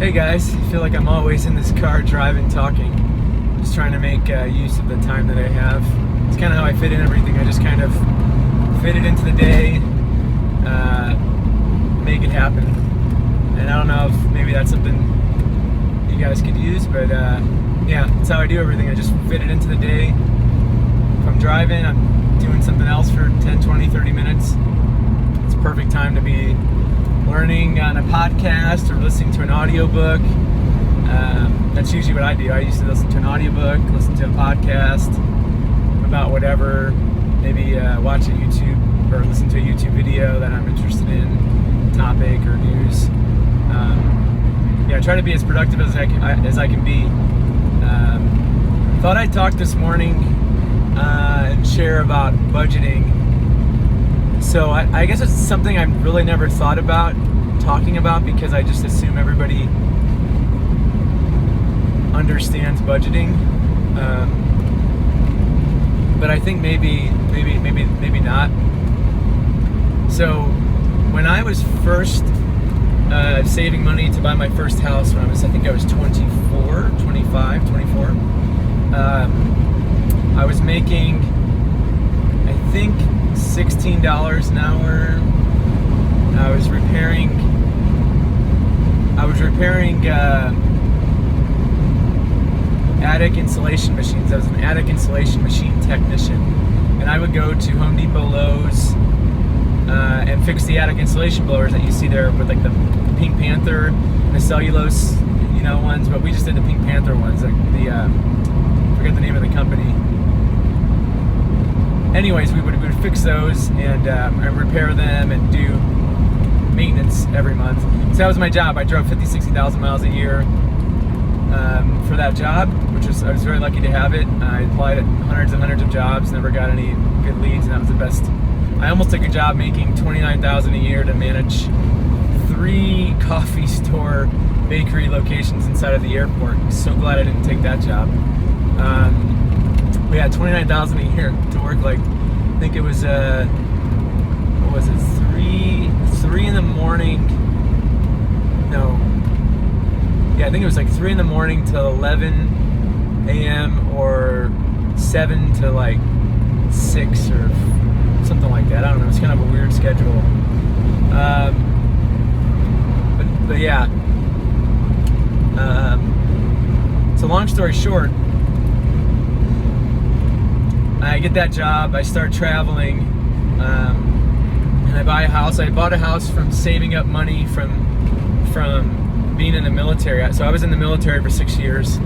Hey guys, I feel like I'm always in this car driving, talking, just trying to make use of the time that I have. It's kind of how I fit in everything. I just kind of fit it into the day, make it happen. And I don't know if maybe that's something you guys could use, but yeah, that's how I do everything. I just fit it into the day. If I'm driving, I'm doing something else for 10, 20, 30 minutes. It's a perfect time to be learning on a podcast or listening to an audiobook. That's usually what I do. I used to listen to an audiobook, listen to a podcast about whatever, maybe watch a YouTube or listen to a YouTube video that I'm interested in, topic or news. Yeah, try to be as productive as I can be. Thought I'd talk this morning and share about budgeting. So I guess it's something I've really never thought about talking about because I just assume everybody understands budgeting. But I think maybe not. So when I was first saving money to buy my first house when I was 24, I was making, I think, $16 an hour. I was repairing attic insulation machines. I was an attic insulation machine technician, and I would go to Home Depot, Lowe's, and fix the attic insulation blowers that you see there with like the Pink Panther and the cellulose, ones. But we just did the Pink Panther ones, like I forget the name of the company. Anyways, we would fix those and repair them and do maintenance every month. So that was my job. I drove 50,000-60,000 miles a year for that job, I was very lucky to have it. I applied at hundreds and hundreds of jobs, never got any good leads, and that was the best. I almost took a job making $29,000 a year to manage 3 coffee store bakery locations inside of the airport. I'm so glad I didn't take that job. We had $29,000 a year to work like, I think it was what was it, 3 in the morning. No. Yeah, I think it was like 3 in the morning till 11 a.m. or 7 to like 6 or something like that. I don't know. It's kind of a weird schedule. But yeah. So long story short, I get that job, I start traveling, and I buy a house. I bought a house from saving up money from being in the military. So I was in the military for 6 years,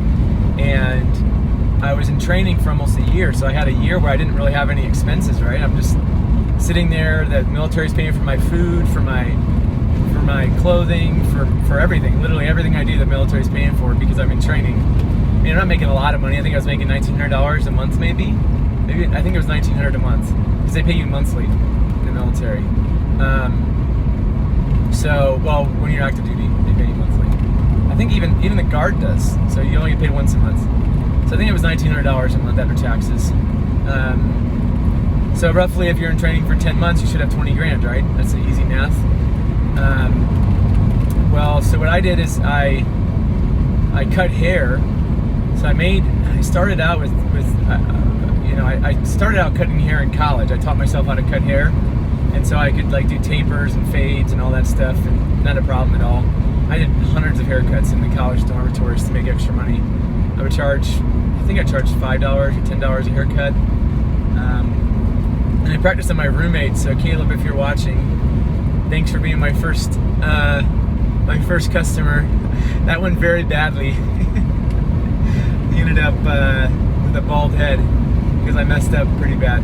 and I was in training for almost a year. So I had a year where I didn't really have any expenses, right? I'm just sitting there, the military's paying for my food, for my clothing, for everything. Literally everything I do, the military's paying for because I'm in training. I mean, I'm not making a lot of money. I think I was making $1,900 a month, maybe I think it was $1,900 a month because they pay you monthly in the military. Well, when you're active duty, they pay you monthly. I think even the Guard does. So you only get paid once a month. So I think it was $1,900 a month after taxes. So roughly, if you're in training for 10 months, you should have 20 grand, right? That's the easy math. So what I did is I cut hair. So I started out with I started out cutting hair in college. I taught myself how to cut hair, and so I could like do tapers and fades and all that stuff, and not a problem at all. I did hundreds of haircuts in the college dormitories to make extra money. I charged $5 or $10 a haircut, and I practiced on my roommate. So Caleb, if you're watching, thanks for being my first customer. That went very badly. He ended up with a bald head because I messed up pretty bad.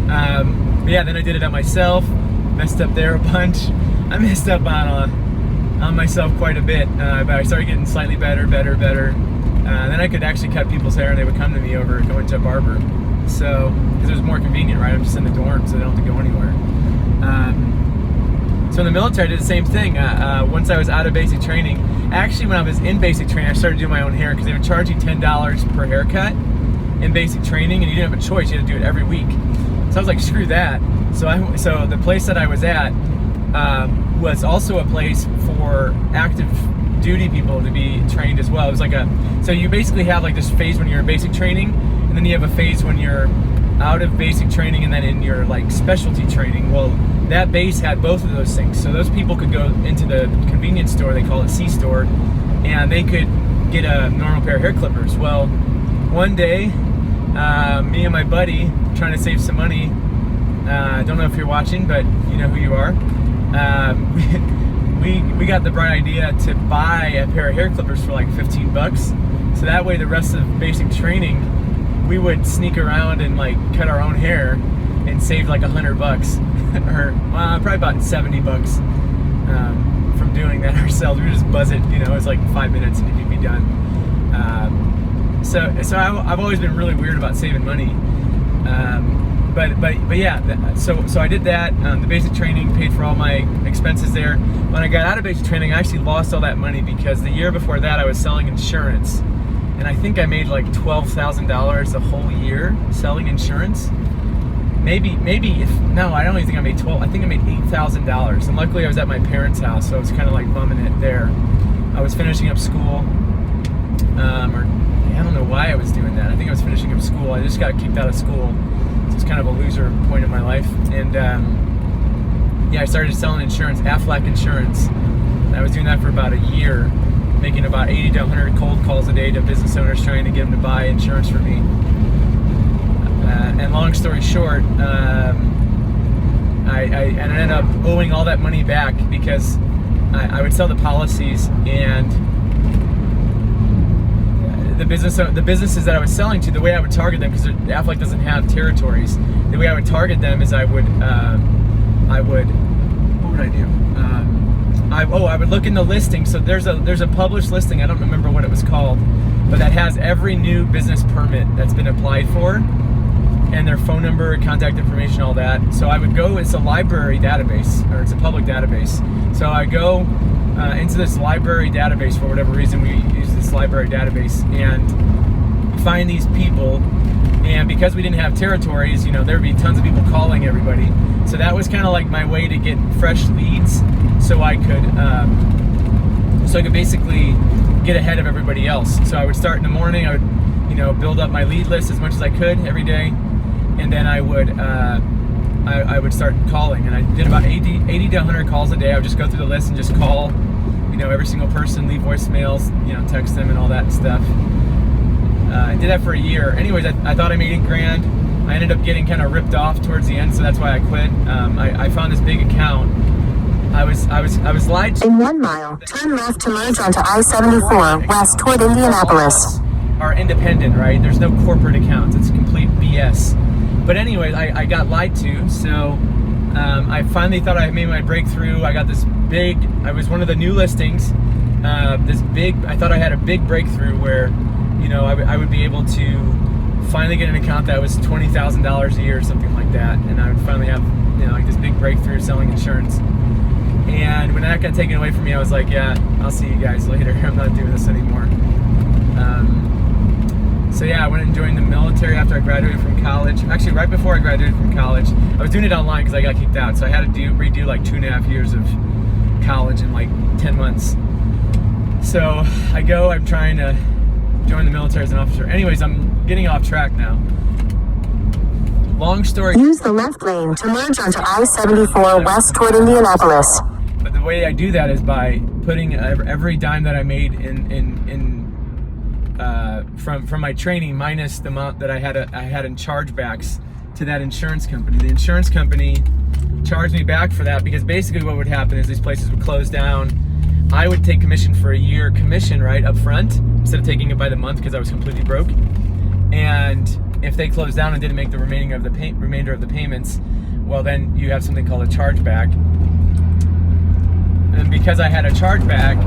But yeah, then I did it on myself, messed up there a bunch. I messed up on myself quite a bit, but I started getting slightly better. Then I could actually cut people's hair and they would come to me over going to a barber. So, because it was more convenient, right? I'm just in the dorm, so they don't have to go anywhere. So in the military, I did the same thing. Once I was out of basic training, actually when I was in basic training, I started doing my own hair because they would charge you $10 per haircut in basic training, and you didn't have a choice. You had to do it every week. So I was like, screw that. So the place that I was at was also a place for active duty people to be trained as well. It was like so you basically have like this phase when you're in basic training, and then you have a phase when you're out of basic training and then in your like specialty training. Well, that base had both of those things. So those people could go into the convenience store, they call it C-store, and they could get a normal pair of hair clippers. Well, one day, me and my buddy, trying to save some money, I don't know if you're watching, but you know who you are. We got the bright idea to buy a pair of hair clippers for like 15 bucks. So that way the rest of basic training, we would sneak around and like cut our own hair and save like 100 bucks or probably about 70 bucks from doing that ourselves. We would just buzz it, you know, it was like 5 minutes and you'd be done. So I've always been really weird about saving money. But yeah, so I did that. The basic training paid for all my expenses there. When I got out of basic training, I actually lost all that money because the year before that I was selling insurance, and I think I made like $12,000 the whole year selling insurance. Maybe no, I don't even think I made 12. I think I made $8,000. And luckily I was at my parents' house, so I was kind of like bumming it there. I was finishing up school, or I don't know why I was doing that. I think I was finishing up school. I just got kicked out of school. So it's kind of a loser point in my life. And yeah, I started selling insurance, Aflac insurance. And I was doing that for about a year, making about 80 to 100 cold calls a day to business owners trying to get them to buy insurance for me. And long story short, I ended up owing all that money back because I would sell the policies, and the businesses that I was selling to, the way I would target them, because Aflac doesn't have territories, the way I would target them is I would what would I do? I would look in the listing. So there's a published listing, I don't remember what it was called, but that has every new business permit that's been applied for, and their phone number, contact information, all that. So I would go, it's a library database, or it's a public database. So I go into this library database, for whatever reason we use this library database, and find these people. And because we didn't have territories, you know, there would be tons of people calling everybody. So that was kind of like my way to get fresh leads, so I could basically get ahead of everybody else. So I would start in the morning, I would, you know, build up my lead list as much as I could every day, and then I would start calling, and I did about 80 to 100 calls a day. I would just go through the list and just call, you know, every single person, leave voicemails, you know, text them and all that stuff. I did that for a year. Anyways, I thought I made $8,000. I ended up getting kind of ripped off towards the end, so that's why I quit. I found this big account. I was lied to. In 1 mile, turn left to merge onto I-74 west toward Indianapolis. Are independent, right? There's no corporate accounts. It's complete BS. But anyway, I got lied to, so I finally thought I made my breakthrough. I got this big, I was one of the new listings, I thought I had a big breakthrough where, you know, I would be able to finally get an account that was $20,000 a year or something like that, and I would finally have, you know, like this big breakthrough selling insurance. And when that got taken away from me, I was like, yeah, I'll see you guys later. I'm not doing this anymore. So yeah, I went and joined the military after I graduated from college. Actually, right before I graduated from college. I was doing it online because I got kicked out. So I had to redo like 2.5 years of college in like 10 months. So I'm trying to join the military as an officer. Anyways, I'm getting off track now. Long story. Use the left lane to merge onto I-74 west toward Indianapolis. But the way I do that is by putting every dime that I made from my training minus the amount that I had in chargebacks to that insurance company. The insurance company charged me back for that because basically what would happen is these places would close down. I would take commission for a year commission right up front instead of taking it by the month because I was completely broke. And if they closed down and didn't make the remainder of the payments, well, then you have something called a chargeback. And because I had a chargeback,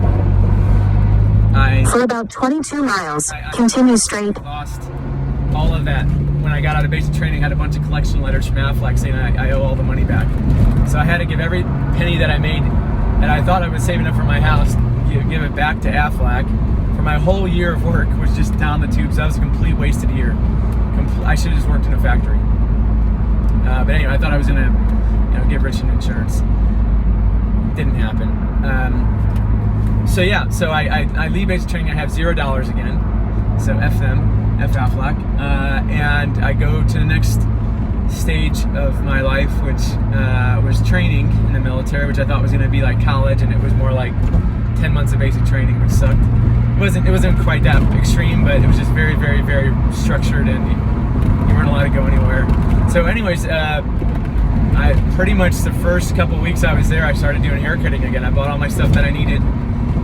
for about 22 miles, continue straight. Lost all of that. When I got out of basic training, I had a bunch of collection letters from Aflac saying I owe all the money back. So I had to give every penny that I made that I thought I was saving up for my house, give it back to Aflac. For my whole year of work was just down the tubes. That was a complete wasted year. I should have just worked in a factory. But anyway, I thought I was gonna, you know, get rich in insurance. Didn't happen. So yeah, so I leave basic training. I have $0 again. So F them, F Aflac, and I go to the next stage of my life, which was training in the military, which I thought was going to be like college, and it was more like 10 months of basic training, which sucked. It wasn't quite that extreme, but it was just very, very, very structured, and you weren't allowed to go anywhere. So anyways, I pretty much the first couple weeks I was there, I started doing haircutting again. I bought all my stuff that I needed.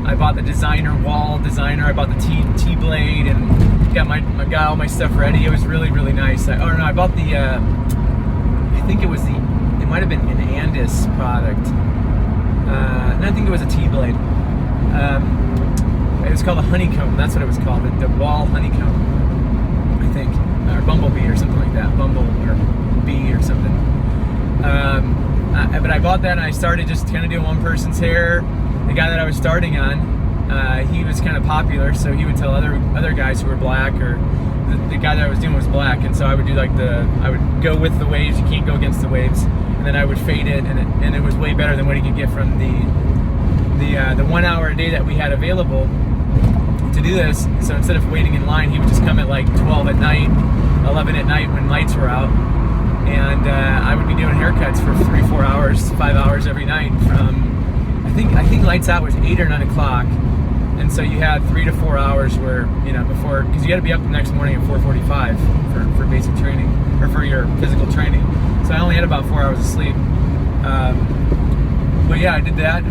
I bought the wall designer. I bought the T-blade and got all my stuff ready. It was really, really nice. I bought the, I think it might have been an Andis product. And I think it was a T-blade. It was called a honeycomb. That's what it was called, the wall honeycomb, I think, or bumblebee or something like that, bumble or bee or something. But I bought that and I started just kind of doing one person's hair. The guy that I was starting on, he was kind of popular, so he would tell other guys who were black, or the guy that I was doing was black, and so I would do I would go with the waves. You can't go against the waves, and then I would fade it, and it was way better than what he could get from the 1 hour a day that we had available to do this. So instead of waiting in line, he would just come at like 12 at night, 11 at night when lights were out, and I would be doing haircuts for 3-4 hours, 5 hours every night from. I think lights out was 8 or 9 o'clock, and so you had 3 to 4 hours where, before, because you got to be up the next morning at 4:45 for basic training, or for your physical training. So I only had about 4 hours of sleep. But yeah, I did that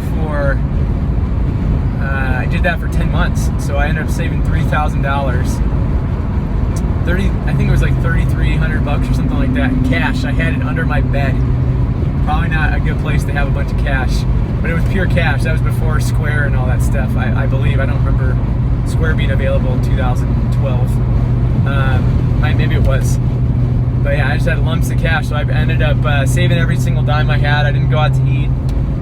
for 10 months. So I ended up saving $3,000, I think it was like $3,300 or something like that in cash. I had it under my bed. Probably not a good place to have a bunch of cash. But it was pure cash. That was before Square and all that stuff, I believe. I don't remember Square being available in 2012. Maybe it was. But yeah, I just had lumps of cash. So I ended up saving every single dime I had. I didn't go out to eat.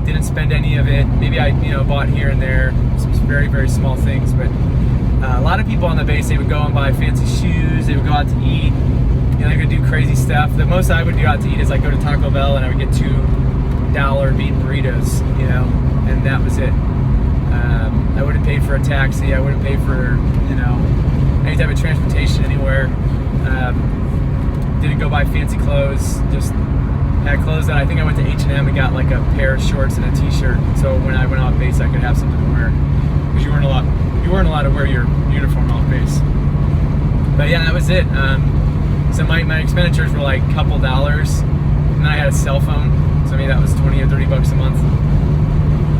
Didn't spend any of it. Maybe I bought here and there some very, very small things. But a lot of people on the base, they would go and buy fancy shoes. They would go out to eat. They would do crazy stuff. The most I would do out to eat is like go to Taco Bell and I would get $2 meat burritos, and that was it. I wouldn't pay for a taxi. I wouldn't pay for, any type of transportation anywhere. Didn't go buy fancy clothes. Just had clothes that I think I went to H&M and got like a pair of shorts and a t-shirt. So when I went off base, I could have something to wear, because you weren't allowed to wear your uniform off base. But yeah, that was it. So my expenditures were like a couple dollars, and then I had a cell phone. So maybe that was $20 or $30 a month.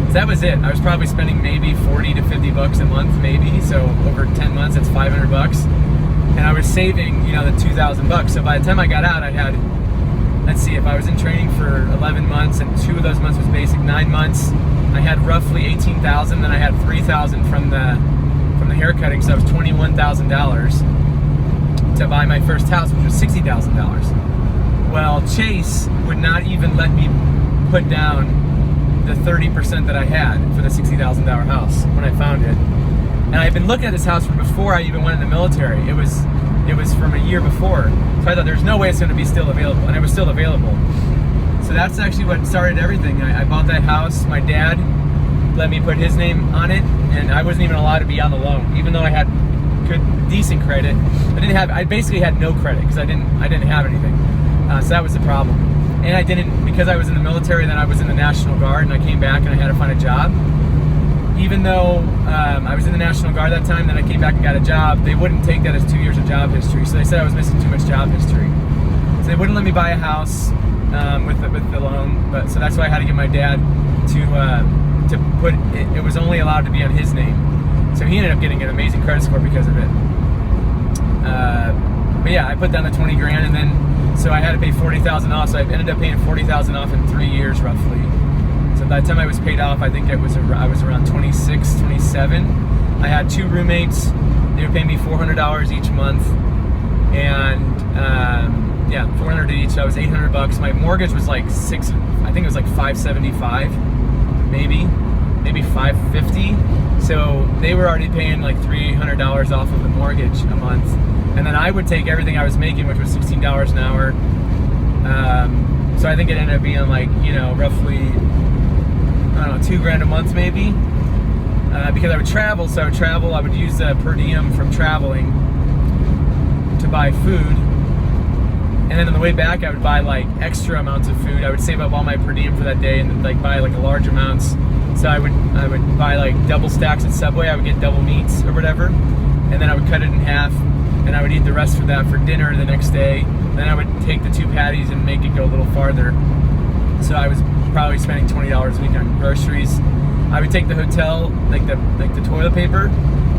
So that was it. I was probably spending maybe $40 to $50 a month, maybe. So over 10 months, that's $500. And I was saving, the $2,000. So by the time I got out, I had, let's see, if I was in training for 11 months and 2 of those months was basic, 9 months, I had roughly $18,000. Then I had $3,000 from the haircutting. So that was $21,000 to buy my first house, which was $60,000. Well, Chase would not even let me put down the 30% that I had for the $60,000 house when I found it. And I've been looking at this house from before I even went in the military. It was from a year before. So I thought there's no way it's going to be still available, and it was still available. So that's actually what started everything. I bought that house. My dad let me put his name on it, and I wasn't even allowed to be on the loan, even though I had decent credit. I basically had no credit because I didn't have anything. So that was the problem. And I didn't, because I was in the military, then I was in the National Guard, and I came back and I had to find a job. Even though I was in the National Guard that time, then I came back and got a job, they wouldn't take that as 2 years of job history. So they said I was missing too much job history. So they wouldn't let me buy a house with the loan. But so that's why I had to get my dad to put it. It was only allowed to be on his name. So he ended up getting an amazing credit score because of it. But yeah, I put down the 20 grand, and then so I had to pay 40,000 off. So I ended up paying 40,000 off in 3 years roughly. So by the time I was paid off, I think I was around 26, 27. I had 2 roommates. They were paying me $400 each month, and yeah, $400 each. That was $800. My mortgage was like I think it was like $575, maybe $550. So they were already paying like $300 off of the mortgage a month. And then I would take everything I was making, which was $16 an hour. So I think it ended up being like, roughly, I don't know, $2 grand a month maybe. because I would travel. So I would use the per diem from traveling to buy food. And then on the way back, I would buy like extra amounts of food. I would save up all my per diem for that day and like buy like large amounts. So I would buy like double stacks at Subway. I would get double meats or whatever, and then I would cut it in half, and I would eat the rest for that for dinner the next day. Then I would take the 2 patties and make it go a little farther. So I was probably spending $20 a week on groceries. I would take the hotel, like the toilet paper,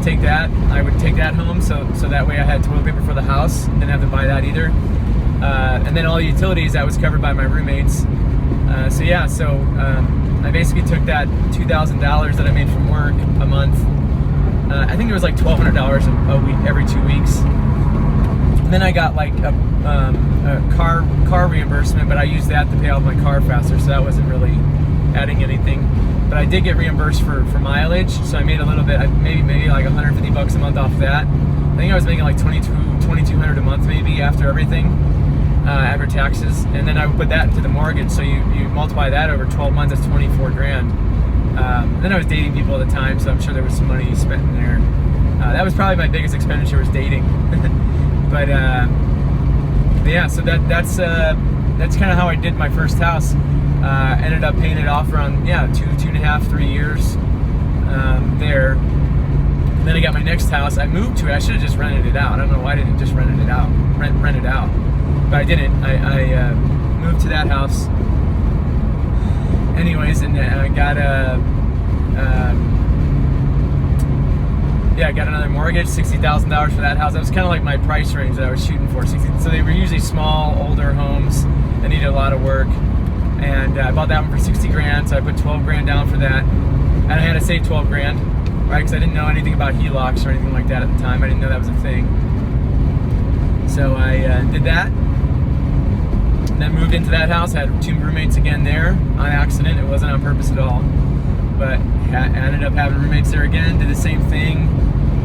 take that. I would take that home, so that way I had toilet paper for the house. Didn't have to buy that either. And then all the utilities, that was covered by my roommates. I basically took that $2,000 that I made from work a month. I think it was like $1,200 a week every 2 weeks. And then I got like a car reimbursement, but I used that to pay off my car faster, so that wasn't really adding anything. But I did get reimbursed for mileage, so I made a little bit, maybe like $150 a month off that. I think I was making like $2,200 a month maybe after everything, after taxes. And then I would put that into the mortgage, so you multiply that over 12 months, that's 24 grand. Then I was dating people at the time, so I'm sure there was some money spent in there. That was probably my biggest expenditure, was dating. But yeah, so that's kind of how I did my first house. Ended up paying it off around 2.5, 3 years there. And then I got my next house. I moved to it. I should have just rented it out. I don't know why I didn't just rent it out. But I didn't. I moved to that house. Anyways, and I got I got another mortgage, $60,000 for that house. That was kind of like my price range that I was shooting for. So they were usually small, older homes that needed a lot of work. And I bought that one for 60 grand, so I put 12 grand down for that. And I had to save 12 grand, right? Because I didn't know anything about HELOCs or anything like that at the time. I didn't know that was a thing. So I did that. And then moved into that house. I had 2 roommates again there on accident. It wasn't on purpose at all. But I ended up having roommates there again. Did the same thing.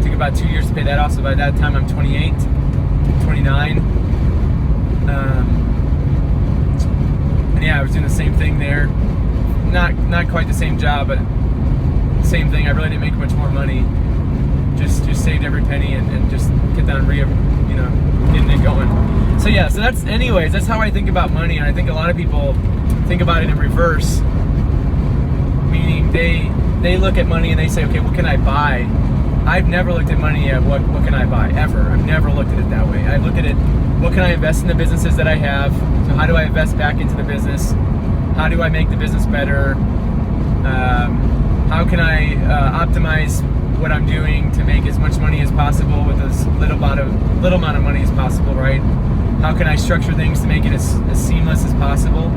Took about 2 years to pay that off. So by that time I'm 28, 29. And yeah, I was doing the same thing there. Not quite the same job, but same thing. I really didn't make much more money. Just saved every penny and just kept on getting it going. So yeah, so that's how I think about money. And I think a lot of people think about it in reverse. Meaning they look at money and they say, okay, what can I buy? I've never looked at money at what can I buy, ever. I've never looked at it that way. I look at it, what can I invest in the businesses that I have? So how do I invest back into the business? How do I make the business better? How can I optimize what I'm doing to make as much money as possible with as little amount of money as possible, right? How can I structure things to make it as seamless as possible?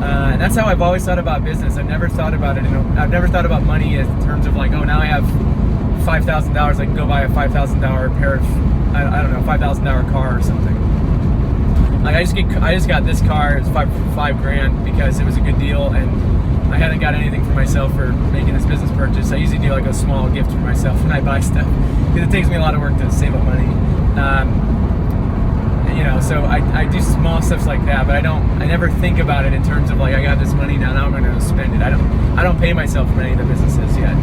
And that's how I've always thought about business. I've never thought about money in terms of like, oh, now I have $5,000, I can go buy a $5,000 pair of, I don't know, $5,000 car or something. Like I just got this car. It was five grand because it was a good deal, and I hadn't got anything for myself for making this business purchase. I usually do like a small gift for myself when I buy stuff because it takes me a lot of work to save up money. So I do small stuff like that, but I never think about it in terms of like, I got this money now I'm going to spend it. I don't pay myself for any of the businesses yet.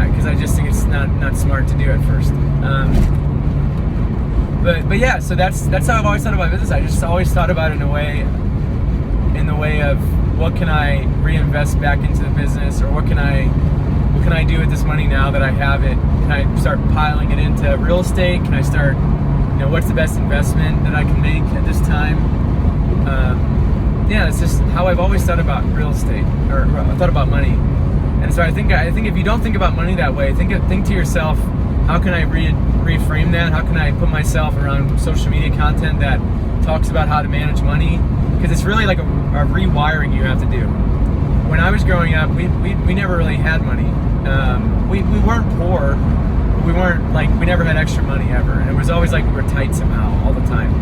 Because I just think it's not smart to do at first. But yeah, so that's how I've always thought about business. I just always thought about it in the way of what can I reinvest back into the business, or what can I do with this money now that I have it? Can I start piling it into real estate? Can I start, what's the best investment that I can make at this time? It's just how I've always thought about real estate, or thought about money. And so I think if you don't think about money that way, think to yourself, how can I reframe that? How can I put myself around social media content that talks about how to manage money? Because it's really like a rewiring you have to do. When I was growing up, we never really had money. We weren't poor, but we never had extra money ever. And it was always like we were tight somehow all the time.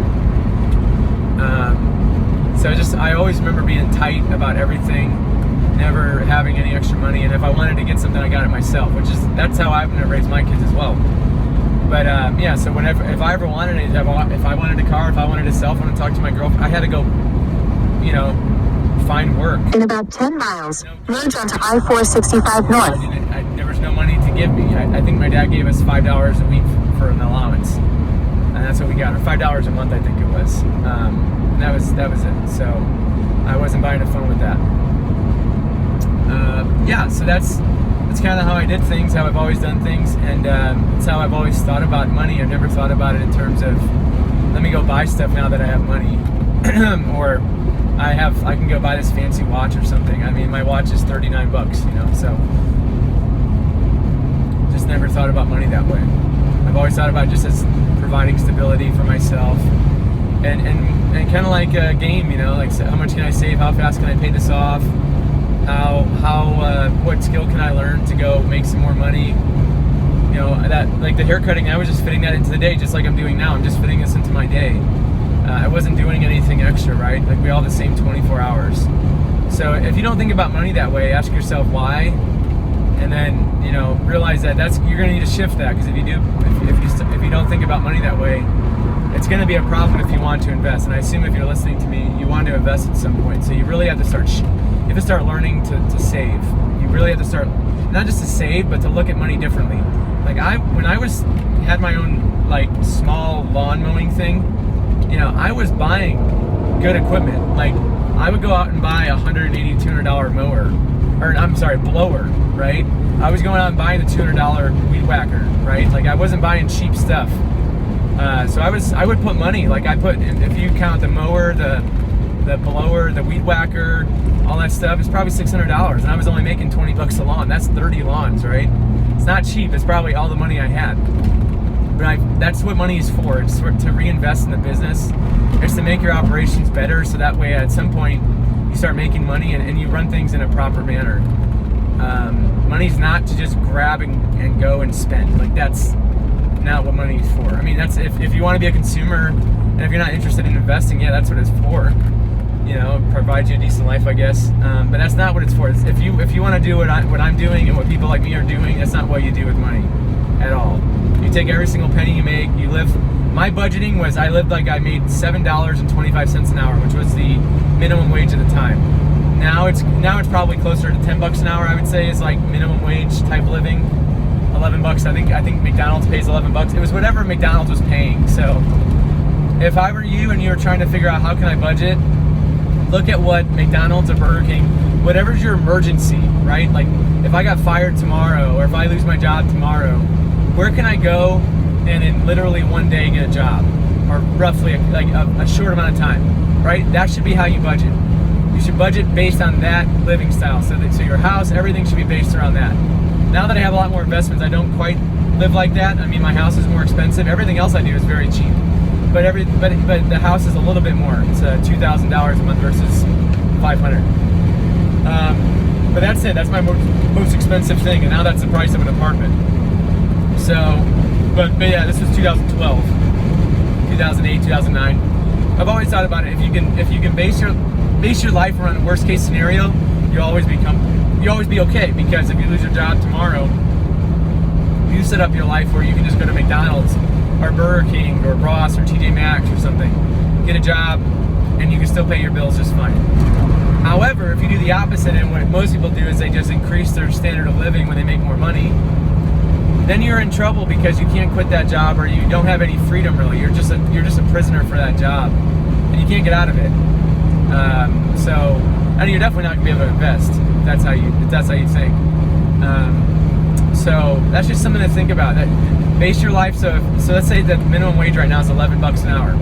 I always remember being tight about everything, never having any extra money, and if I wanted to get something, I got it myself, that's how I'm gonna raise my kids as well. But so if I ever wanted it, if I wanted a car, if I wanted a cell phone to talk to my girlfriend, I had to go, find work. In about 10 miles, merge onto I-465 North. There was no money to give me. I think my dad gave us $5 a week for an allowance, and that's what we got, or $5 a month, I think it was. And that was it. So I wasn't buying a phone with that. Yeah, so that's kind of how I did things, how I've always done things, and it's how I've always thought about money. I've never thought about it in terms of, let me go buy stuff now that I have money, or I can go buy this fancy watch or something. I mean, my watch is $39, you know, so just never thought about money that way. I've always thought about it just as providing stability for myself, and kind of like a game, you know, like how much can I save, how fast can I pay this off, what skill can I learn to go make some more money. You know, that, like the hair cutting, I was just fitting that into the day, just like I'm doing now. I'm just fitting this into my day. I wasn't doing anything extra, right? Like we all have the same 24 hours. So if you don't think about money that way, ask yourself why, and then, you know, realize that you're going to need to shift that, because if you do, if you don't think about money that way, it's going to be a problem if you want to invest. And I assume if you're listening to me, you want to invest at some point. So you really have to start learning to save. You really have to start, not just to save, but to look at money differently. Like when I had my own like small lawn mowing thing, you know, I was buying good equipment. Like I would go out and buy $180, $200 mower, or I'm sorry, blower, right? I was going out and buying the $200 weed whacker, right? Like I wasn't buying cheap stuff. So I would put money, like if you count the mower, the blower, the weed whacker, all that stuff, it's probably $600, and I was only making $20 a lawn. That's 30 lawns, right? It's not cheap. It's probably all the money I had. But that's what money is for. It's to reinvest in the business. It's to make your operations better, so that way at some point you start making money and you run things in a proper manner. Money's not to just grab and go and spend. Like that's not what money is for. I mean, that's if you want to be a consumer and if you're not interested in investing, yeah, that's what it's for. You know, provide you a decent life, I guess. But that's not what it's for. If you want to do what I'm doing and what people like me are doing, that's not what you do with money at all. You take every single penny you make. You live. My budgeting was I lived like I made $7.25 an hour, which was the minimum wage at the time. Now it's probably closer to $10 an hour. I would say is like minimum wage type living. $11. I think McDonald's pays $11. It was whatever McDonald's was paying. So if I were you and you were trying to figure out how can I budget, look at what McDonald's or Burger King, whatever's your emergency, right? Like if I got fired tomorrow or if I lose my job tomorrow, where can I go and in literally one day get a job, or roughly like a short amount of time, right? That should be how you budget. You should budget based on that living style. So your house, everything should be based around that. Now that I have a lot more investments, I don't quite live like that. I mean, my house is more expensive. Everything else I do is very cheap. But the house is a little bit more. It's $2,000 a month versus $500. But that's it. That's my most expensive thing, and now that's the price of an apartment. So, but yeah, this was 2012, 2008, 2009. I've always thought about it. If you can base your life around a worst case scenario, you'll always be okay. Because if you lose your job tomorrow, you set up your life where you can just go to McDonald's or Burger King or Ross or TJ Maxx or something, get a job, and you can still pay your bills just fine. However, if you do the opposite, and what most people do is they just increase their standard of living when they make more money, then you're in trouble because you can't quit that job, or you don't have any freedom really. You're just a prisoner for that job, and you can't get out of it. And you're definitely not gonna be able to invest. If that's how you think. So that's just something to think about. Base your life. So let's say the minimum wage right now is $11 an hour.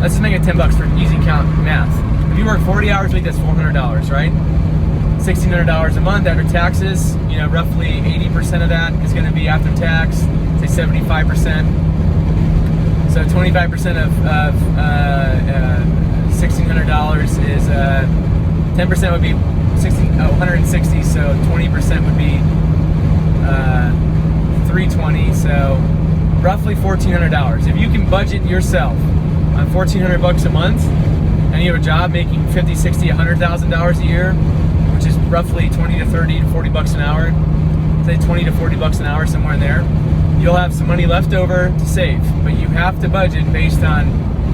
Let's just make it $10 for easy count math. If you work 40 hours a week, that's $400, right? $1,600 a month after taxes. You know, roughly 80% of that is going to be after tax. Say 75%. So 25% of $1,600 is 10% would be 160. So 20% would be 320. So roughly $1,400. If you can budget yourself on $1,400 a month, and you have a job making $50, $60, $100,000 a year, which is roughly 20 to 30 to 40 bucks an hour, say 20 to 40 bucks an hour, somewhere in there, you'll have some money left over to save. But you have to budget based on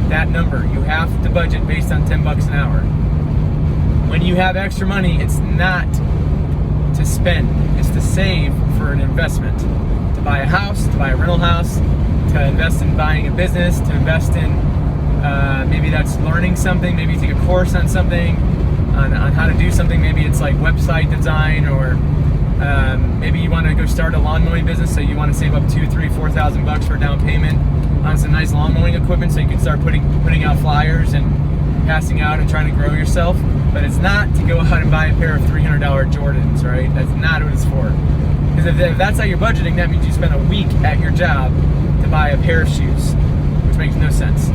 that number. You have to budget based on $10 an hour. when you have extra money, it's not to spend, it's to save for an investment. To buy a house, to buy a rental house, to invest in buying a business, to invest in maybe that's learning something, maybe you take a course on something, on how to do something. Maybe it's like website design, or maybe you want to go start a lawn mowing business, so you want to save up $2,000, $3,000, $4,000 for a down payment on some nice lawn mowing equipment, so you can start putting out flyers and passing out and trying to grow yourself. But it's not to go out and buy a pair of $300 Jordans, right? That's not what it's for. Because if that's how you're budgeting, that means you spend a week at your job to buy a pair of shoes, which makes no sense,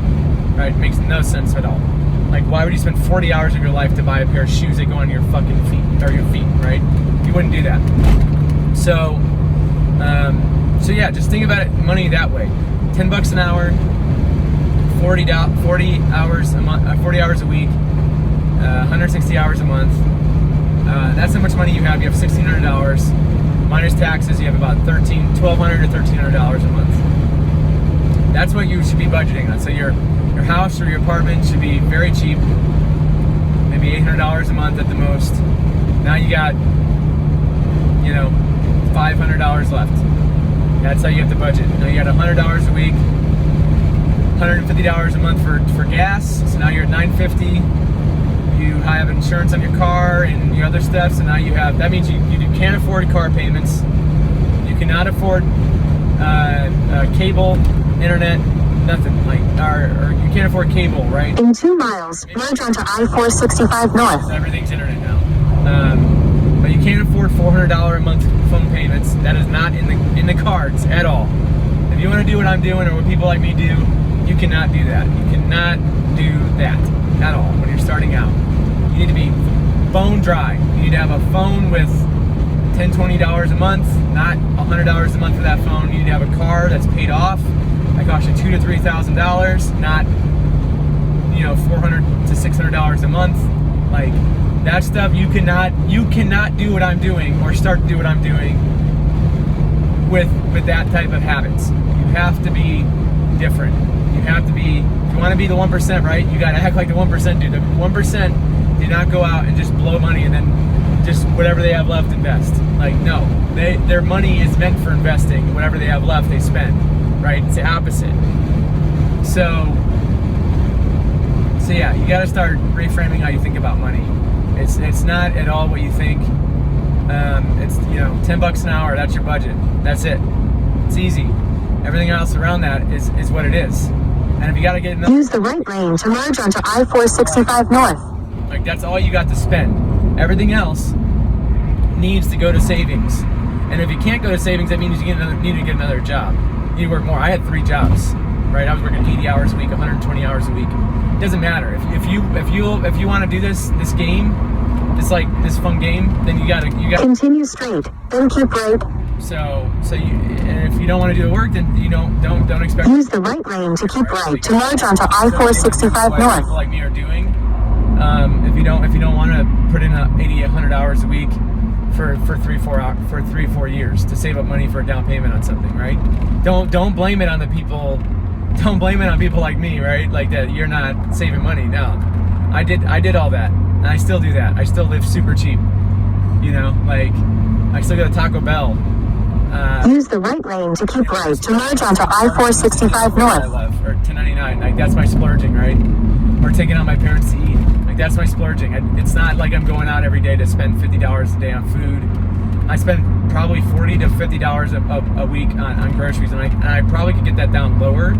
right? It makes no sense at all. Like, why would you spend 40 hours of your life to buy a pair of shoes that go on your fucking feet, or your feet, right? You wouldn't do that. So yeah, just think about it, money that way. $10 an hour, 40 hours a month, 40 hours a week, 160 hours a month. That's how much money you have. You have $1,600 minus taxes. You have about $1,200 to $1,300 a month. That's what you should be budgeting on. So your house or your apartment should be very cheap, maybe $800 a month at the most. Now you got, $500 left. That's how you have to budget. Now you got $100 a week, $150 a month for gas. So now you're at $950. You have insurance on your car and your other stuff. So now that means you can't afford car payments. You cannot afford cable, internet, nothing. Or you can't afford cable, right? In 2 miles, merge onto I-465 North. So everything's internet now. But you can't afford $400 a month phone payments. That is not in the cards at all. If you want to do what I'm doing, or what people like me do, you cannot do that. You cannot do that at all when you're starting out. You need to be bone dry. You need to have a phone with $10, $20 a month, not $100 a month for that phone. You need to have a car that's paid off. That costs you $2,000 to $3,000, not $400 to $600 a month. Like, that stuff, you cannot do what I'm doing, or start to do what I'm doing with that type of habits. You have to be different. You have to be, if you want to be the 1%, right? You got to act like the 1% do. The 1% do not go out and just blow money and then just whatever they have left invest. Like, no, their money is meant for investing. Whatever they have left, they spend, right? It's the opposite. So yeah, you got to start reframing how you think about money. It's not at all what you think. It's $10 an hour. That's your budget. That's it. It's easy. Everything else around that is what it is. And if you got to get use the right lane to merge onto I-465 North. Like, that's all you got to spend. Everything else needs to go to savings. And if you can't go to savings, that means you need to get another job. You need to work more. I had 3 jobs, right? I was working 80 hours a week, 120 hours a week. It doesn't matter. If you want to do this game, this fun game, then you gotta continue straight, then keep right. And if you don't want to do the work, then you don't expect. Use the right lane to keep right to merge onto I-465 North. People like me are doing. If you don't want to put in 80, 100 hours a week for 3-4 years to save up money for a down payment on something, right? Don't blame it on the people. Don't blame it on people like me, right? Like that you're not saving money. No, I did all that, and I still do that. I still live super cheap. Like, I still go to Taco Bell. Use the right lane to keep right to merge onto I-465 North. I love, or $10.99. Like, that's my splurging, right? Or taking out my parents to eat. Like, that's my splurging. It's not like I'm going out every day to spend $50 a day on food. I spend probably $40 to $50 a week on groceries, and I probably could get that down lower,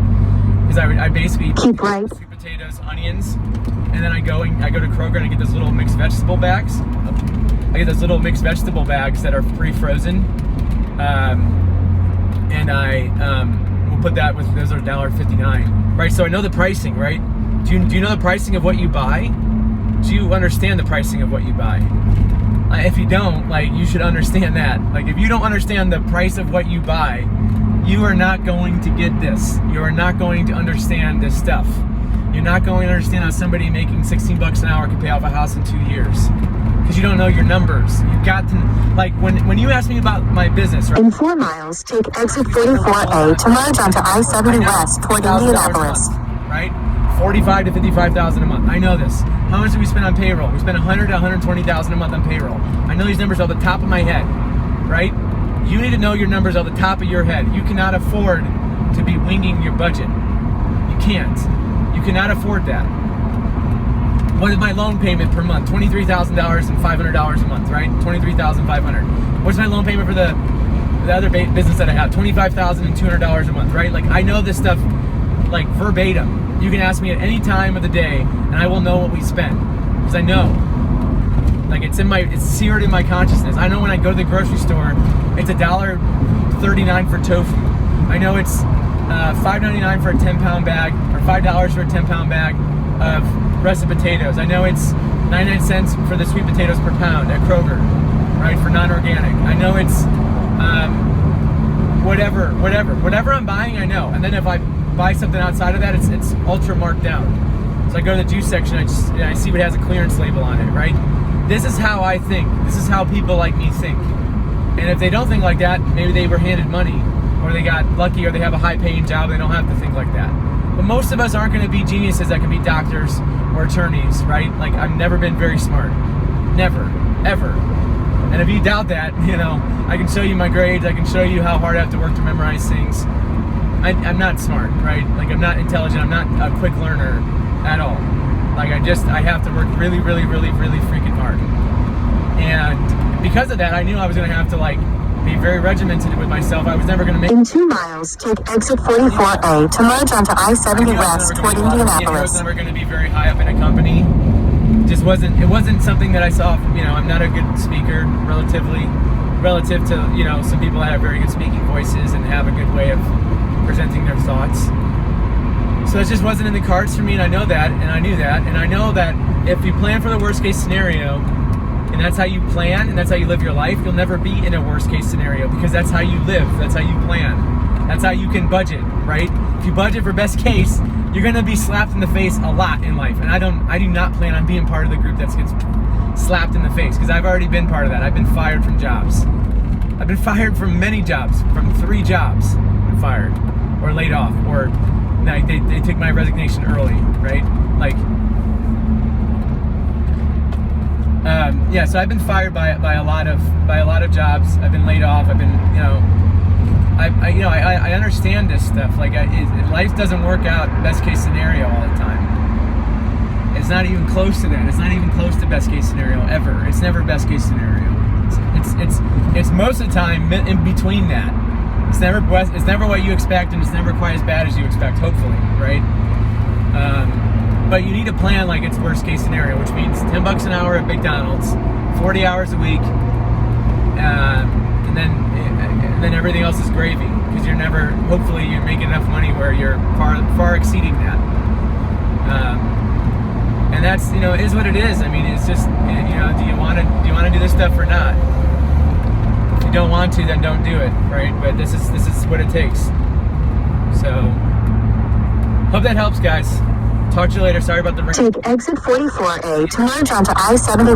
because I basically keep right. Sweet potatoes, onions, and then I go to Kroger and I get those little mixed vegetable bags. I get those little mixed vegetable bags that are pre-frozen, and I will put that with, those are $1.59, right? So I know the pricing, right? Do you know the pricing of what you buy? Do you understand the pricing of what you buy? If you don't, like, you should understand that. Like, if you don't understand the price of what you buy, you are not going to get this. You are not going to understand this stuff. You're not going to understand how somebody making $16 an hour can pay off a house in 2 years. Because you don't know your numbers. You've got to, like, when you ask me about my business, right? In 4 miles, take exit 44A to merge onto I-70 West toward Indianapolis. Right? 45 to 55,000 a month. I know this. How much do we spend on payroll? We spend 100 to 120,000 a month on payroll. I know these numbers off the top of my head, right? You need to know your numbers off the top of your head. You cannot afford to be winging your budget. You can't. You cannot afford that. What is my loan payment per month? $23,000 and $500 a month, right? $23,500. What's my loan payment for the other business that I have? $25,000 and $200 a month, right? Like, I know this stuff like verbatim. You can ask me at any time of the day, and I will know what we spend because I know. Like, it's seared in my consciousness. I know when I go to the grocery store, it's $1.39 for tofu. I know it's $5.99 for a 10-pound bag, or $5 for a 10-pound bag of russet potatoes. I know it's 99 cents for the sweet potatoes per pound at Kroger, right, for non-organic. I know it's whatever I'm buying, I know. And then if I buy something outside of that, it's ultra marked down. So I go to the juice section, I see what has a clearance label on it, right? This is how I think. This is how people like me think. And if they don't think like that, maybe they were handed money, or they got lucky, or they have a high-paying job, they don't have to think like that. But most of us aren't going to be geniuses that can be doctors or attorneys, right? Like, I've never been very smart. Never. Ever. And if you doubt that, I can show you my grades, I can show you how hard I have to work to memorize things. I'm not smart, right? Like, I'm not intelligent, I'm not a quick learner at all. Like, I have to work really, really, really, really freaking hard. And because of that, I knew I was going to have to, like, be very regimented with myself. I was never going to make... In 2 miles, take exit 44A to merge onto I-70 West toward Indianapolis. I was never going to be very high up in a company. It wasn't something that I saw. I'm not a good speaker relative to, some people that have very good speaking voices and have a good way of presenting their thoughts. So it just wasn't in the cards for me, and I know that, and I knew that, and I know that if you plan for the worst case scenario, and that's how you plan, and that's how you live your life, you'll never be in a worst case scenario, because that's how you live, that's how you plan, that's how you can budget, right? If you budget for best case, you're gonna be slapped in the face a lot in life, and I do not plan on being part of the group that gets slapped in the face, because I've already been part of that. I've been fired from jobs. I've been fired from many jobs, from 3 jobs. I've been fired, or laid off, or like they took my resignation early, right? Like, so I've been fired by a lot of jobs. I've been laid off. I've been, I understand this stuff. Like, life doesn't work out best case scenario all the time. It's not even close to that. It's not even close to best case scenario ever. It's never best case scenario. It's most of the time in between that. It's never what you expect, and it's never quite as bad as you expect, hopefully, right? But you need to plan like it's worst case scenario, which means $10 an hour at McDonald's, 40 hours a week, and then everything else is gravy, because hopefully you're making enough money where you're far exceeding that. And that's, it is what it is. I mean, it's just, do you want to do this stuff or not? If you don't want to, then don't do it, right? But this is what it takes. So, hope that helps, guys. Talk to you later. Sorry about the rain. Take exit 44A to merge onto I-70.